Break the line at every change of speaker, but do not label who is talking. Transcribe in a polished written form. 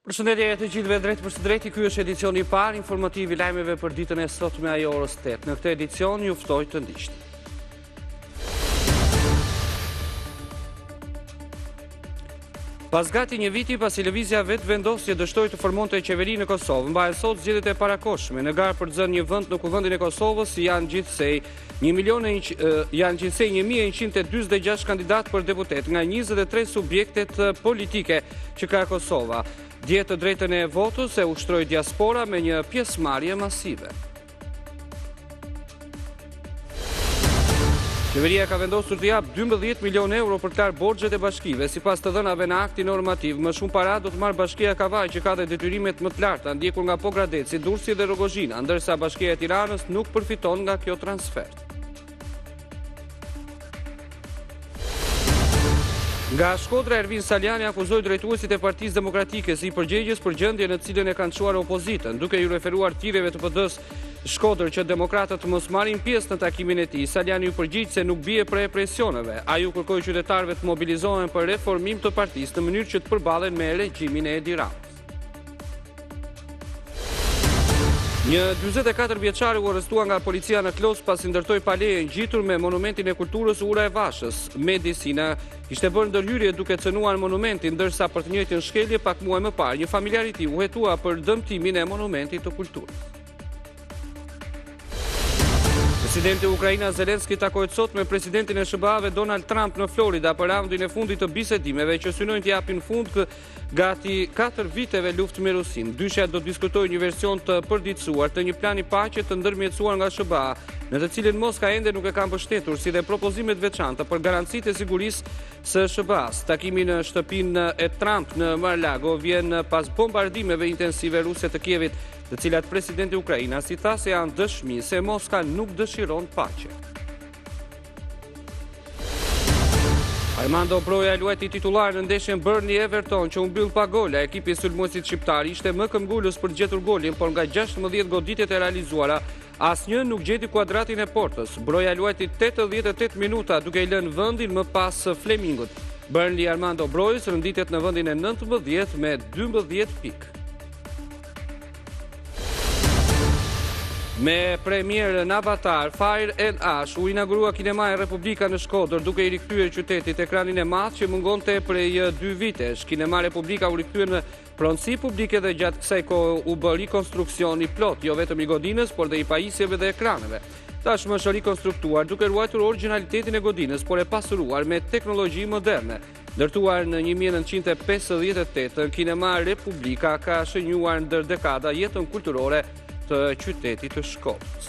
Përshëndetje të gjithëve drejt për së drejti, ky është edicioni i parë informativ i lajmeve për ditën e sotme ajo orës 8. Në këtë edicion ju ftoj të ndiqni. Pas gati një viti, pasi lëvizja vetë vendosje dështoi të formonte qeveri në Kosovë, mbahen sot zgjedhjet e parakohshme. Në garë për të zënë një vend në kuvendin e Kosovës janë gjithsej 1146 kandidat për deputet nga 23 subjektet politike që ka Kosova. Dje të drejtën e votës e ushtroi diaspora me një pjesëmarrje masive. Qeveria ka vendosur të jap 12 milion euro për të larë borxhet e bashkive. Sipas të dhënave në aktin normativ, më shumë para do të marrë Bashkia Kavaj, që ka dhe detyrimet më të larta, ndjekur nga Pogradeci, Durrësi dhe Rogozhina, ndërsa Bashkia e Tiranës nuk përfiton nga kjo transfer. Nga Shkodra, Ervin Saliani akuzoi drejtuesit e Partisë Demokratike si përgjegjës për gjendjen në cilën e kanë çuar opozitën, duke ju referuar tireve të PD-s Shkodër që demokratët mos marrin pjesë në takimin e tij. Saliani u përgjigj se nuk bie prej presioneve. Ai u kërkoi qytetarëve të mobilizohen për reformim të partisë në mënyrë që të përballen me regjimin e Edi Ramës. Një 44 vjeçar u arrestua nga policia në Klos pasi ndërtoi paleje ngjitur me monumentin e kulturës Ura e Vashës. Medicina ishte bërë ndërhyrje duke cënuar monumentin, ndërsa për të njëjtën shkelje pak muaj më parë një familjar i tij u hetua për dëmtimin e monumentit të kulturës. Presidenti i Ukrainës Zelenski takoi sot me presidentin e SBA-ve Donald Trump në Florida për raundin e fundit të bisedimeve që synojnë të japin fund gati 4 viteve luftë me Rusinë. Dyshja do të diskutojë një version të përditësuar të një plani paqe të ndërmjetësuar nga SBA, në të cilin Moska ende nuk e ka mbështetur, si dhe propozimet veçanta për garancitë e sigurisë së SBA-s. Takimi në shtëpinë e Trump në Mar-a-Lago vjen pas bombardimeve intensive ruse të Kievit, të cilat presidenti i Ukrainës i tha se janë dëshmi se Moska nuk dëshiron paqe. Armando Broja, luajti titullar në ndeshjen Burnley-Everton që u mbyll pa gola. Ekipi i sulmuesit shqiptar ishte më këmbgulës për të gjetur golin, por nga 16 goditjet e realizuara, asnjë nuk gjeti kuadratin e portës. Broja luajti 88 minuta duke i lënë vendin më pas Flemingut. Burnley Armando Brojës rënditet në vendin e 19 me 12 pikë. Me premierë në Avatar, Fire and Ash u inaugurua kinemaja Republika në Shkodër, duke i rikthyer qytetit ekranin e madh që mungonte prej 2 vitesh. Kinema Republika u rikthyer në pronësi publike dhe gjatë kësaj kohe u bë rikonstruksion i plot, jo vetëm i godinës, por dhe i pajisjeve dhe ekraneve. Tashmë është rikonstruktuar duke ruajtur origjinalitetin e godinës, por e pasuruar me teknologji moderne. Ndërtuar në 1958, Kinema Republika ka shënjuar ndër dekada jetën kulturore të qytetit të Shkodrës.